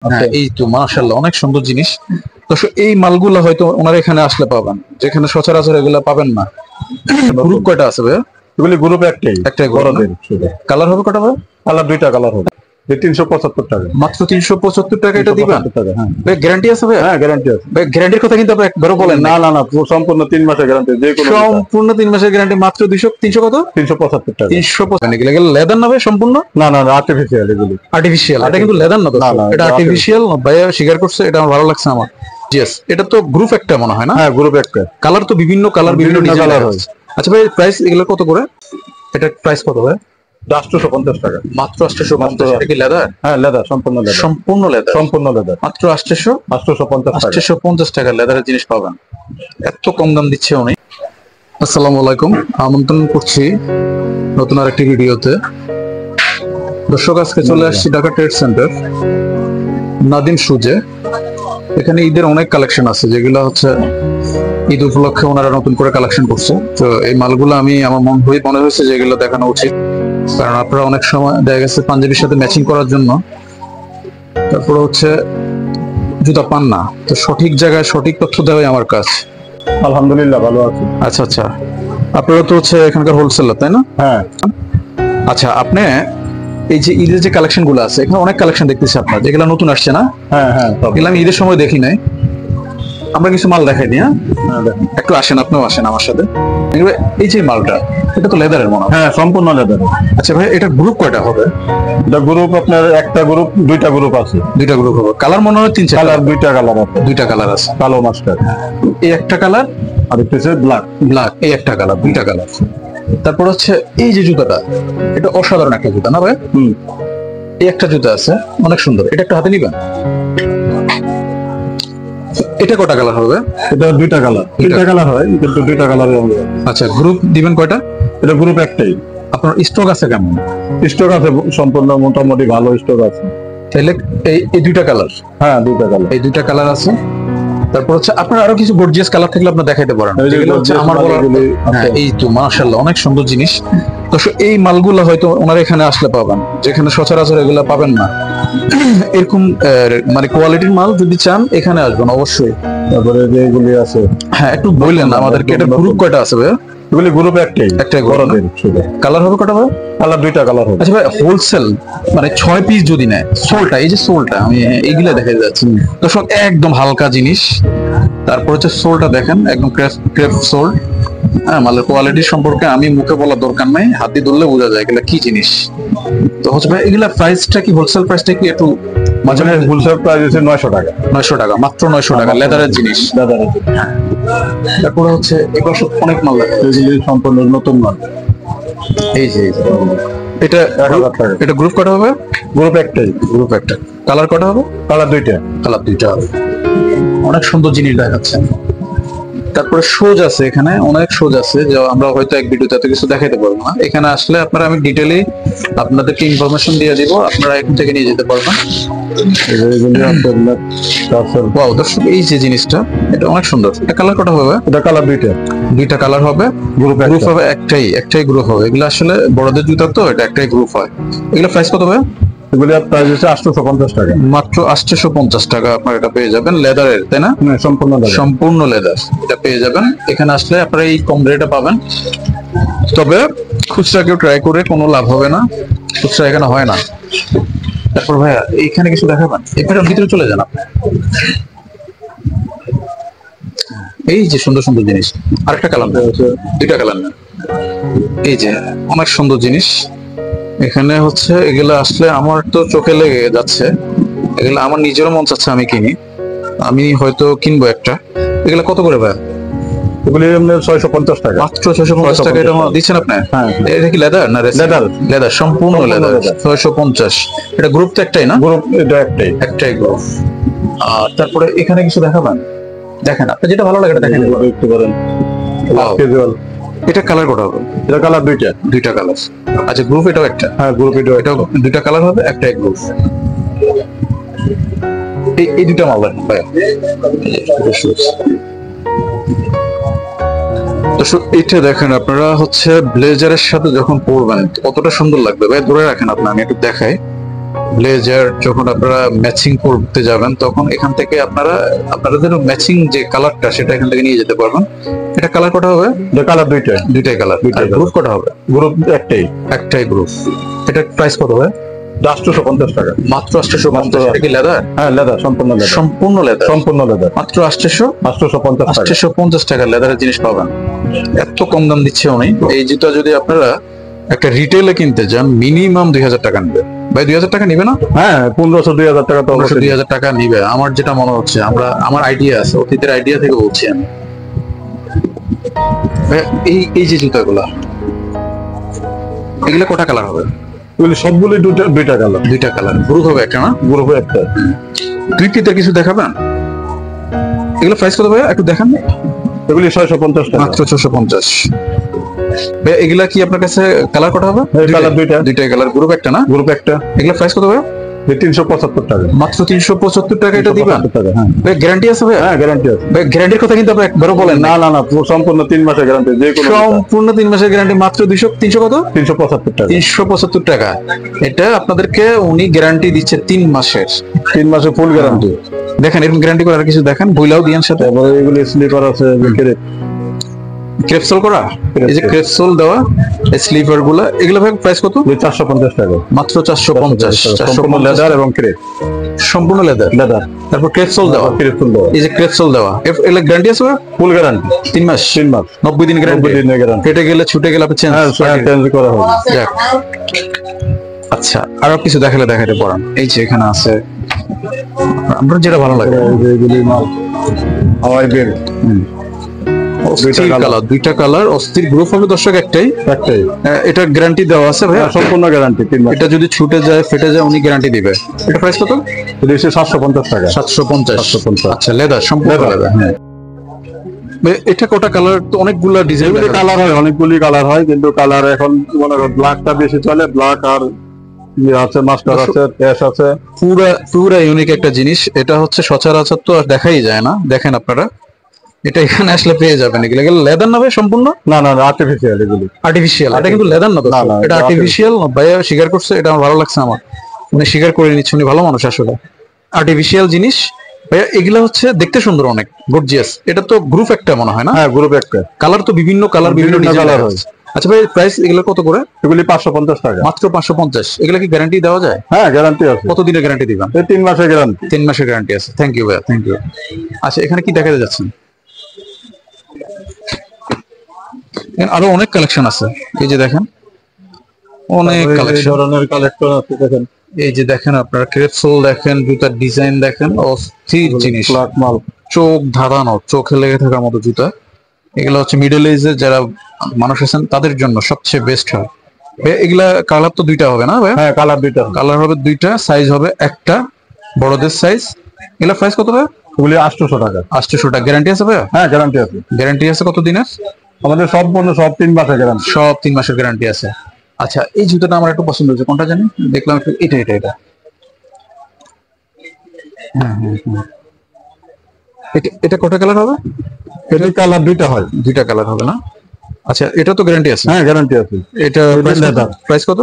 হ্যাঁ, এই তো মাশাআল্লাহ অনেক সুন্দর জিনিস। দর্শক এই মালগুলো হয়তো ওনারা এখানে আসলে পাবেন, যেখানে সচরাচর এগুলা পাবেন না। গ্রুপ কয়টা আছে ভাই? এগুলি গ্রুপ একটাই বড়দের। কালার হবে কটা ভাই? কালার দুইটা কালার হবে। 375 টাকা মাত্র 375 টাকা এটা দিবেন? হ্যাঁ ভাই গ্যারান্টি আছে ভাই? হ্যাঁ গ্যারান্টি আছে ভাই গ্যারান্টির কথা কিন্তু আপনি একবারও বলেন না না না সম্পূর্ণ 3 মাসের গ্যারান্টি যে কোনো সম্পূর্ণ 3 মাসের গ্যারান্টি মাত্র 300 কত 375 টাকা 375 এগুলো লেদার না ভাই সম্পূর্ণ? না না আর্টিফিশিয়াল এগুলি আর্টিফিশিয়াল এটা কিন্তু লেদার না দর্শক এটা আর্টিফিশিয়াল ভাইয়া স্বীকার করছে এটা আমার ভালো লাগছে আমার ইয়েস এটা তো গ্রুপ একটা মনে হয় না হ্যাঁ গ্রুপ একটা কালার তো বিভিন্ন কালার বিভিন্ন কালার হয় আচ্ছা ভাই প্রাইস এগুলো কত করে এটা প্রাইস কত ভাই 850 টাকা মাত্র 850 এটা কি লেদার হ্যাঁ লেদার সম্পূর্ণ লেদার সম্পূর্ণ লেদার মাত্র 850 টাকা লেদারের জিনিস পাবেন এত কম দাম দিচ্ছে উনি আসসালামু আলাইকুম আমন্ত্রণ করছি নতুন আরেকটি ভিডিওতে দর্শক আজকে চলে আসছি ঢাকা ট্রেড সেন্টার নাদিম সুজে এখানে ঈদের অনেক কালেকশন আছে যেগুলো হচ্ছে ঈদ উপলক্ষে ওনারা নতুন করে কালেকশন করছে তো এই মালগুলো আমি আমার মনে হয়েছে যে এগুলো দেখানো উচিত কারণ আপনারা অনেক সময় দেখা গেছে পাঞ্জাবির সাথে ম্যাচিং করার জন্য তারপরে হচ্ছে জুতা পান না তো সঠিক জায়গায় সঠিক তথ্য দেওয়াই আমার কাজ আলহামদুলিল্লাহ ভালো আছি আচ্ছা আচ্ছা আপনারা তো হচ্ছে এখানকার হোলসেলার তাই না হ্যাঁ আচ্ছা আপনি এই যে ঈদের যে কালেকশন গুলো আছে এখানে অনেক কালেকশন দেখতেছি আপনার যেগুলো নতুন আসছে না হ্যাঁ হ্যাঁ এগুলো আমি ঈদের সময় দেখি নাই আমরা কিছু মাল দেখাই দিই হ্যাঁ একটু আসেন আপনিও আসেন আমার সাথে এই যে মালটা এটা তো লেদারের মনে হয় হ্যাঁ সম্পূর্ণ লেদার আচ্ছা ভাই এটা গ্রুপ কয়টা হবে এটা গ্রুপ আপনার একটা গ্রুপ দুইটা গ্রুপ আছে দুইটা গ্রুপ হবে কালার মনে হয় 3 কালার দুইটা কালার আছে দুইটা কালার আছে কালো মাস্টার এই একটা কালার আর একটা হচ্ছে ব্ল্যাক এই একটা কালার দুইটা কালার তারপর হচ্ছে এই যে জুতাটা এটা অসাধারণ একটা জুতা না ভাই এই একটা জুতা আছে অনেক সুন্দর এটা একটা হাতে নিবেন এটা কয়টা কালার হবে এটা দুইটা কালার তিনটা কালার হয় কিন্তু দুইটা কালার আচ্ছা গ্রুপ দিবেন কয়টা এটা গ্রুপ একটাই আপনার স্টক আছে কেমন স্টক আছে সম্পূর্ণ মোটামুটি ভালো স্টক আছে তাহলে এই দুইটা কালার হ্যাঁ দুইটা কালার এই দুইটা কালার আছে তারপর হচ্ছে আপনার আরো কিছু গর্জিয়াস কালার থাকলে আপনি দেখাইতে পারেন যেগুলো হচ্ছে আমার বলার এই তো মাশাআল্লাহ অনেক সুন্দর জিনিস তো এই মালগুলো হয়তো ওনারা এখানে আসলে পাবেন যেখানে সচরাচর এগুলা পাবেন না এরকম মানে কোয়ালিটির মাল যদি চান এখানে আসবেন অবশ্যই তারপরে যে এগুলি আছে হ্যাঁ একটু বললেন আমাদেরকে এটা গ্রুপ কয়টা আছে ভাই এগুলি গ্রুপ একটাই বড়দের কালার হবে কটা ভাই কালার দুইটা কালার হবে আচ্ছা ভাই হোলসেল মানে 6 পিস যদি নেয় সোলটা এই যে সোলটা আমি এইগুলা দেখাই যাচ্ছি দর্শক একদম হালকা জিনিস তারপর হচ্ছে সোলটা দেখেন একদম ক্রেপ সোল হ্যাঁ মালের কোয়ালিটি সম্পর্কে আমি মুখে বলার দরকার নাই হাত দিয়ে ধরলে বোঝা যায় এগুলা কি জিনিস তো হচ্ছে ভাই এগুলা প্রাইসটা কি হোলসেল প্রাইসটা কি একটু মাঝে হোলসেল প্রাইস হচ্ছে 900 টাকা মাত্র 900 টাকা লেদারের জিনিস তারপরে হচ্ছে এগুলো সব অনেক মাল এগুলি সম্পূর্ণ নতুন মাল এই যে এটা 1000 টাকা এটা গ্রুপ কটা হবে গ্রুপ একটাই গ্রুপ একটা কালার কটা হবে কালার দুইটা হবে অনেক সুন্দর জিনিস দেখাচ্ছে তারপরে শোজ আছে এখানে অনেক শোজ আছে যে আমরা হয়তো এক ভিডিওতে এত কিছু দেখাইতে পারবো না এখানে আসলে আপনারা আমি ডিটেইলি আপনাদেরকে ইনফরমেশন দিয়ে দিব আপনারা এখান থেকে নিয়ে যেতে পারবেন ওয়াও দর্শক এই যে জিনিসটা এটা অনেক সুন্দর এটা কালার কটা হবে এটা কালার দুইটা কালার হবে গ্রুপ হবে একটাই গ্রুপ হবে এগুলো আসলে বড়দের জুতা তো এটা একটাই গ্রুপ হয় এগুলো প্রাইস কত হবে এগুলি প্রাইস হচ্ছে 850 টাকা মাত্র 850 টাকা আপনারা এটা পেয়ে যাবেন লেদারের তাই না সম্পূর্ণ লেদার এটা পেয়ে যাবেন এখানে আসলে আপনারা এই কম রেটে পাবেন তবে খুচরা কেউ ট্রাই করে কোনো লাভ হবে না খুচরা এখানে হয় না তারপর ভাইয়া এইখানে কিছু দেখাবেন এখানে ভিতরে চলে যান আপনি এই যে সুন্দর সুন্দর জিনিস আরেকটা কালার দুইটা কালার না এই যে অনেক সুন্দর জিনিস এখানে হচ্ছে এগুলা আসলে আমার তো চোখে লেগে যাচ্ছে এগুলা আমার নিজেরও মন চাচ্ছে আমি কিনি আমি হয়তো কিনবো একটা এগুলা কত করে ভাই এগুলি 650 টাকা মাত্র 650 টাকা এটা দিচ্ছেন আপনি হ্যাঁ এটা কি লেদার না লেদার সম্পূর্ণ লেদার 650 এটা গ্রুপ তো একটাই না গ্রুপ এটা একটাই গ্রুপ আর তারপরে এখানে কিছু দেখাবেন দেখেন আপনি যেটা ভালো লাগে এটা দেখেন দেখতে পারেন ক্যাজুয়াল এটা কালার কত হবে এটা কালার দুইটা কালার আচ্ছা গ্রুপ এটাও একটা হ্যাঁ গ্রুপ এটাও দুইটা কালার হবে একটাই গ্রুপ এই দুইটা মাল দেখেন ভাই এটা দেখেন আপনারা হচ্ছে ব্লেজারের সাথে যখন পরবেন কতটা সুন্দর লাগবে ভাই ধরে রাখেন আপনি আমি একটু দেখাই ব্লেজার যখন আপনারা ম্যাচিং করতে যাবেন তখন এখান থেকে আপনাদের ম্যাচিং যে কালারটা সেটা এখান থেকে নিয়ে যেতে পারবেন। এটা কালার কটা হবে? কালার দুইটাই কালার। গ্রুপ কটা হবে? গ্রুপ একটাই গ্রুপ। এটার প্রাইস কত হবে? 850 টাকা মাত্র 850। এটা কি লেদার? হ্যাঁ লেদার, সম্পূর্ণ লেদার মাত্র 850 টাকা। 850 টাকা লেদারের জিনিস পাবেন। এত কম দাম দিচ্ছে উনি। এই জুতা যদি আপনারা একটা রিটেলে কিনতে যান মিনিমাম 2000 টাকা নেবে। ভাই 2000 টাকা নিবে না? হ্যাঁ 1500-2000 টাকা তো 2000 টাকা নিবে আমার যেটা মনে হচ্ছে। আমার আইডিয়া আছে, অতীতের আইডিয়া থেকে বলছি আমি। এই যে জুতাগুলা এগুলো কটা কালার হবে? সবগুলো দুইটা কালার। গ্রুপ হবে একটা না? গ্রুপ একটা। দুই পিসের কিছু দেখাবেন? এগুলো প্রাইস কত ভাই একটু দেখান। এগুলি 650 টাকা। মাত্র 650। ভাই এগুলা কি আপনার কাছে কালার কটা হবে? কালার দুইটাই কালার। গ্রুপ একটা না? গ্রুপ একটা। এগুলা প্রাইস কত ভাই? 375 টাকা। মাত্র 375 টাকা এটা দিবেন? হ্যাঁ। ভাই গ্যারান্টি আছে ভাই? হ্যাঁ গ্যারান্টি আছে। ভাই গ্যারান্টির কথা কিন্তু আপনি একবারও বলেন না সম্পূর্ণ 3 মাসের গ্যারান্টি। যে কোনো সম্পূর্ণ 3 মাসের গ্যারান্টি। মাত্র 300 কত? 375 টাকা। 375 টাকা। এটা আপনাদেরকে উনি গ্যারান্টি দিচ্ছে 3 মাসের। 3 মাসের ফুল গ্যারান্টি। দেখেন এরকম গ্যারান্টি করার কিছু দেখেন, বইলাও দিয়েন সাথে। তারপরে এগুলি স্লিপার আছে, ক্রেপসোল করা। এই যে ক্রেপসোল দেওয়া এই স্লিপার গুলা, এগুলো ভাই প্রাইস কত? 450 টাকা। মাত্র 450। সম্পূর্ণ লেদার এবং ক্রেপ। সম্পূর্ণ লেদার। তারপর ক্রেপসোল দেওয়া। এই যে ক্রেপসোল দেওয়া, এগুলো গ্যারান্টি আছে? Full guarantee. 3 মাস। 90 দিন গ্যারান্টি। কেটে গেলে ছুটে গেলে আপনি চেঞ্জ করা হবে। যাক আচ্ছা, আরো কিছু দেখাতে পারেন। এই যে এখানে আছে আপনার যেটা ভালো লাগে। এইগুলি মাল হাওয়াই বেল্ট। দুইটা কালার। অস্থির গ্রুপ হবে দর্শক একটাই। এটা গ্যারান্টি দেওয়া আছে ভাই? সম্পূর্ণ গ্যারান্টি। এটা যদি ছুটে যায় ফেটে যায় উনি গ্যারান্টি দিবে। এটা প্রাইস কত? 750 টাকা। 750। আচ্ছা লেদার, সম্পূর্ণ লেদার। হ্যাঁ এটা কটা কালার? তো অনেকগুলা ডিজাইন কালার হয়, অনেকগুলি কালার হয়, কিন্তু কালার এখন মনে করো ব্ল্যাকটা বেশি চলে। ব্ল্যাক আর আছে, মাস্টার আছে, অ্যাশ আছে। পুরা ইউনিক একটা জিনিস। এটা হচ্ছে সচরাচর তো আর দেখাই যায় না। দেখেন আপনারা এটা এখানে আসলে পেয়ে যাবেন। এগুলো লেদার না ভাই? সম্পূর্ণ না আর্টিফিশিয়াল। এগুলি আর্টিফিশিয়াল। এটা কিন্তু লেদার না, এটা আর্টিফিশিয়াল। ভাইয়া স্বীকার করছে, এটা আমার ভালো লাগছে। আমার উনি স্বীকার করে নিচ্ছে, উনি ভালো মানুষ আসলে। আর্টিফিশিয়াল জিনিস ভাইয়া এগুলা হচ্ছে দেখতে সুন্দর, অনেক গর্জিয়াস। এটা তো গ্রুপ একটা মনে হয় না? হ্যাঁ গ্রুপ একটা। কালার তো বিভিন্ন কালার, বিভিন্ন কালার হয়। আচ্ছা ভাই প্রাইস এগুলো কত করে? এগুলি 550 টাকা। মাত্র 550। এগুলো কি গ্যারান্টি দেওয়া যায়? হ্যাঁ গ্যারান্টি আছে। কত দিনের গ্যারান্টি দিবেন? 3 মাসের গ্যারান্টি। 3 মাসের গ্যারান্টি আছে। থ্যাংক ইউ ভাইয়া, থ্যাংক ইউ। আচ্ছা এখানে কি দেখাতে যাচ্ছেন? আরো অনেক কালেকশন আছে। এই যে দেখেন অনেক ধরনের কালেকশন আছে। দেখেন এই যে দেখেন আপনারা ক্রেপসোল দেখেন, জুতার ডিজাইন দেখেন, অস্থির জিনিস। মাল চোখ ধাঁধানো, চোখে লেগে থাকার মতো জুতা। এগুলো হচ্ছে মিডল এজে যারা মানুষ আছেন তাদের জন্য সবচেয়ে বেস্ট হয়। এগুলা কালার তো দুইটা হবে না ভাই? হ্যাঁ কালার দুইটা। কালার হবে দুইটা, সাইজ হবে একটা, বড়দের সাইজ। এগুলা প্রাইস কত ভাই? এগুলি 800 টাকা। 800 টাকা। গ্যারান্টি আছে ভাই? হ্যাঁ গ্যারান্টি আছে। গ্যারান্টি আছে কত দিনের? আমাদের সম্পূর্ণ সব 3 মাসের গ্যারান্টি। সব 3 মাসের গ্যারান্টি আছে। আচ্ছা এই জুতাটা আমার একটু পছন্দ হয়েছে। কোনটা জানি দেখলাম একটু, এটা। এটা কটা কালার হবে? এটা কালার দুইটা হয়। দুইটা কালার হবে না? আচ্ছা এটা তো গ্যারান্টি আছে? হ্যাঁ গ্যারান্টি আছে। এটা লেদার। প্রাইস কত?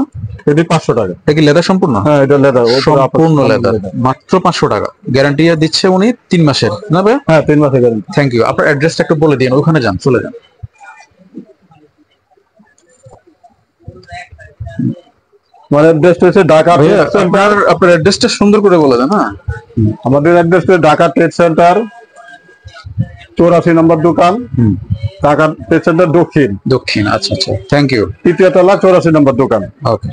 এটা 500 টাকা। এটা কি লেদার সম্পূর্ণ? হ্যাঁ এটা লেদার, সম্পূর্ণ লেদার। মাত্র 500 টাকা। গ্যারান্টি দিচ্ছে উনি 3 মাসের না ভাই? হ্যাঁ 3 মাসের গ্যারান্টি। Thank you. আপনার অ্যাড্রেসটা একটু বলে দিন, ওখানে যান, চলে যান। মানে অ্যাড্রেস হচ্ছে ঢাকা। আপনার অ্যাড্রেসটা সুন্দর করে বলে দেন। হ্যাঁ আমাদের অ্যাড্রেস হচ্ছে ঢাকা ট্রেড সেন্টার, 84 নম্বর দোকান, ঢাকা ট্রেড সেন্টার দক্ষিণ। আচ্ছা থ্যাংক ইউ। 3য় তলা, 84 নম্বর দোকান। ওকে।